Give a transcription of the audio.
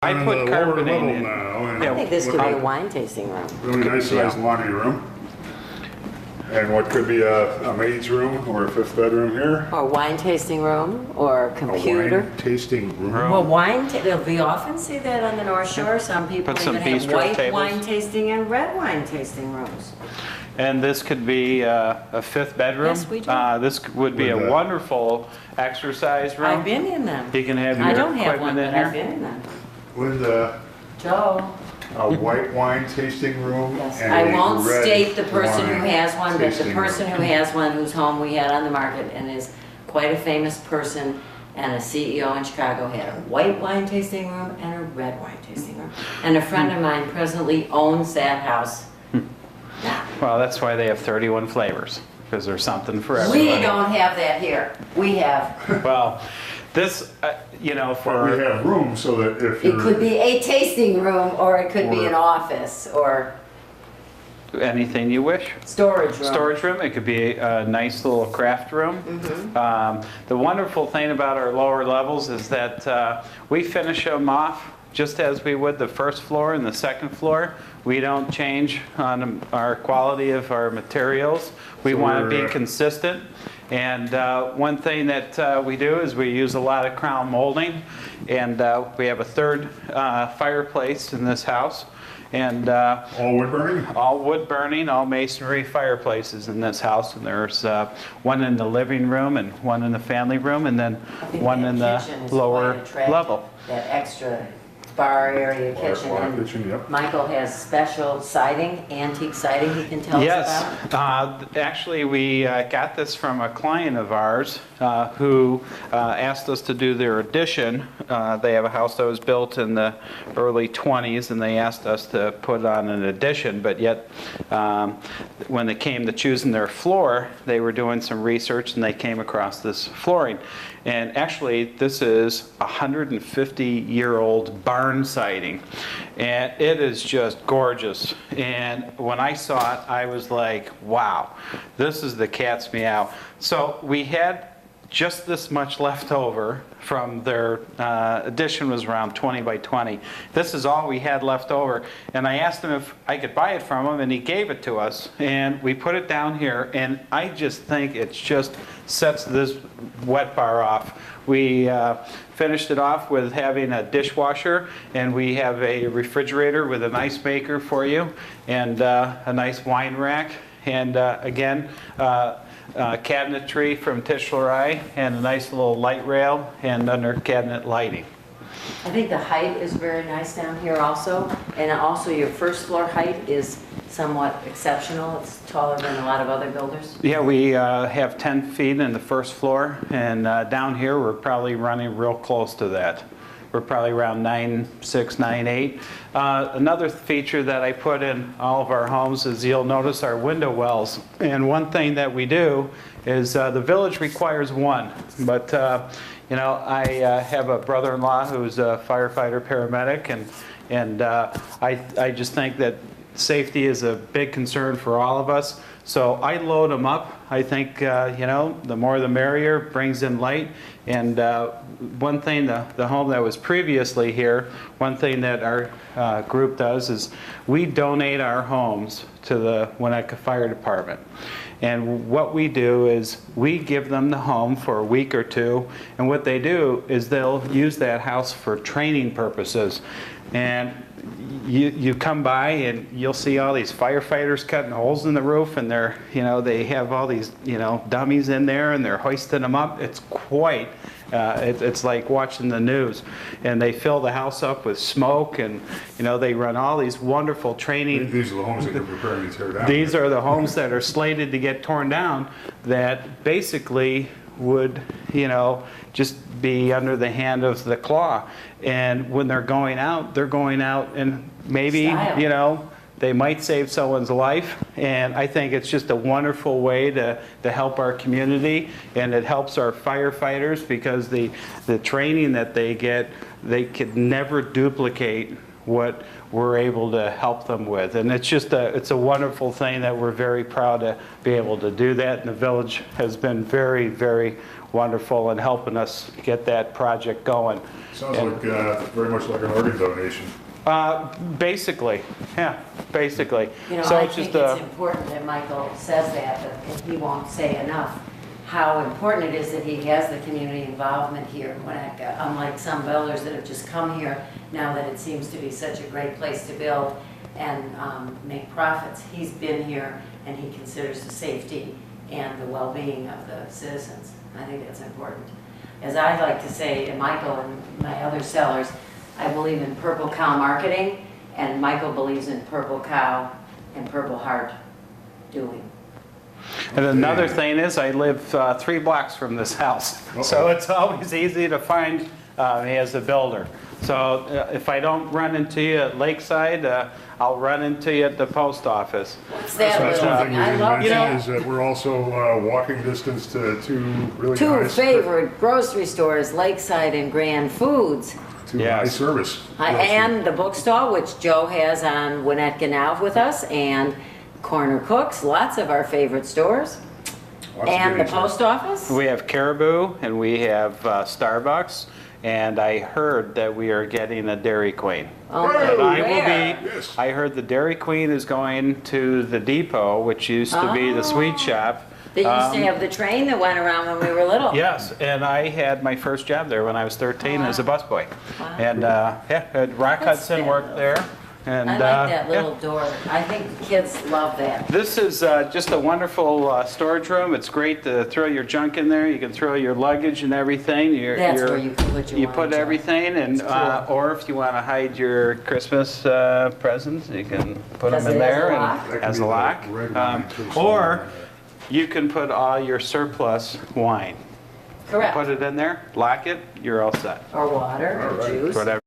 I On put the lower carpeting level in. now, and Yeah, I think this could be a wine tasting room. really nice sized laundry room. And what could be a maid's room or a fifth bedroom here? Or wine tasting room, or A computer. wine tasting room. Well, we often see that on the North Shore. Some people Put some even have bistro white tables. wine tasting and red wine tasting rooms. And this could be a fifth bedroom. Yes, we do. This would be With a the- wonderful exercise room. I've been in them. You can have I your don't have one, equipment in but I've here. been in them. With Joe, a white wine tasting room. yes. and I a won't red state the person who wine has one, but the tasting person room. who has one whose home we had on the market and is quite a famous person and a CEO in Chicago had a white wine tasting room and a red wine tasting room. And a friend of mine presently owns that house. Now, Well, that's why they have 31 flavors, because there's something for we everybody. don't have that here. We have, Well, this, you know, But we for, have room so that if it could you're, be a tasting room or it could be Or- an office or anything you wish. storage room. Storage room, it could be a nice little craft room. The wonderful thing about our lower levels is that we finish them off just as we would the first floor and the second floor. We don't change on our quality of our materials. We So want to we're, be consistent. And one thing that we do is we use a lot of crown molding. And we have a third fireplace in this house. And all wood burning? all wood burning, all masonry fireplaces in this house, and there's one in the living room and one in the family room, and then I think one that in the kitchen is lower quite attractive, level. That extra bar area kitchen. Bar And kitchen, yep. Michael has special siding, antique siding he can tell us Yes, about. actually, we got this from a client of ours who asked us to do their addition. They have a house that was built in the early 20s, and they asked us to put on an addition, but yet when they came to choosing their floor, they were doing some research and they came across this flooring. And actually, this is a 150-year-old barn siding, and it is just gorgeous. And when I saw it, I was like, wow, this is the cat's meow. So we had just this much left over from their addition was around 20 by 20. This is all we had left over. And I asked him if I could buy it from him, and he gave it to us. And we put it down here, and I just think it just sets this wet bar off. We finished it off with having a dishwasher, and we have a refrigerator with an ice maker for you, and a nice wine rack. And again, cabinetry from Tischlerei, and a nice little light rail and under cabinet lighting. I think the height is very nice down here also. And also your first floor height is somewhat exceptional. It's taller than a lot of other builders. Yeah, we have 10 feet in the first floor, and down here we're probably running real close to that. We're probably around 9.6, 9.8. Another feature that I put in all of our homes is you'll notice our window wells. And one thing that we do is the village requires one. But, you know, I have a brother-in-law who's a firefighter paramedic, and I just think that safety is a big concern for all of us. So I load them up. I think, you know, the more the merrier, brings in light. And one thing, the home that was previously here, one thing that our group does is we donate our homes to the Winnetka Fire Department. And what we do is we give them the home for a week or two, and what they do is they'll use that house for training purposes. And you come by and you'll see all these firefighters cutting holes in the roof, and they're, you know, they have all these, you know, dummies in there, and they're hoisting them up. It's quite, it's like watching the news. And they fill the house up with smoke, and, you know, they run all these wonderful training. These are the homes that they're preparing to tear down. These are the homes that are slated to get torn down that basically would, you know, just be under the hand of the claw. And when they're going out and maybe, Style. you know, they might save someone's life. And I think it's just a wonderful way to help our community, and it helps our firefighters because the training that they get, they could never duplicate what we're able to help them with. And it's just it's a wonderful thing that we're very proud to be able to do that. And the village has been very, very wonderful in helping us get that project going. Sounds And- like, very much like an organ donation. Basically, yeah, basically. You know, So I it's think just it's important that Michael says that, but he won't say enough how important it is that he has the community involvement here in Winnetka, unlike some builders that have just come here now that it seems to be such a great place to build and make profits. He's been here and he considers the safety and the well-being of the citizens. I think that's important. As I like to say to Michael and my other sellers, I believe in purple cow marketing, and Michael believes in purple cow and purple heart doing. And another thing is, I live 3 blocks from this house, so it's always easy to find me as a builder. So if I don't run into you at Lakeside, I'll run into you at the post office. What's So that that's little one thing? thing we I didn't love mention that. is that we're also walking distance to two really Two nice. favorite grocery stores, Lakeside and Grand Foods. Two Yes. high service. And the bookstore, which Joe has on Winnetka now with us, and Corner Cooks, lots of our favorite stores. Lots of And the goodies there. post office. We have Caribou and we have Starbucks, and I heard that we are getting a Dairy Queen. Oh, And I will rare. be, Yes. I heard the Dairy Queen is going to the depot, which used to be the sweet shop. They used to have the train that went around when we were little. Yes, and I had my first job there when I was 13 as a busboy. Wow. And, Rock That's Hudson worked there. And, I like that yeah. little door. I think kids love that. This is just a wonderful storage room. It's great to throw your junk in there. You can throw your luggage and everything. That's where you can put your You wine put jug. everything, and or if you want to hide your Christmas presents, you can put Does them in it have a there lock? and That could has be a the lock. red wine, too, somewhere Or in there. you can put all your surplus wine. Correct. Put it in there, lock it, you're all set. Or water, All or right. juice. Whatever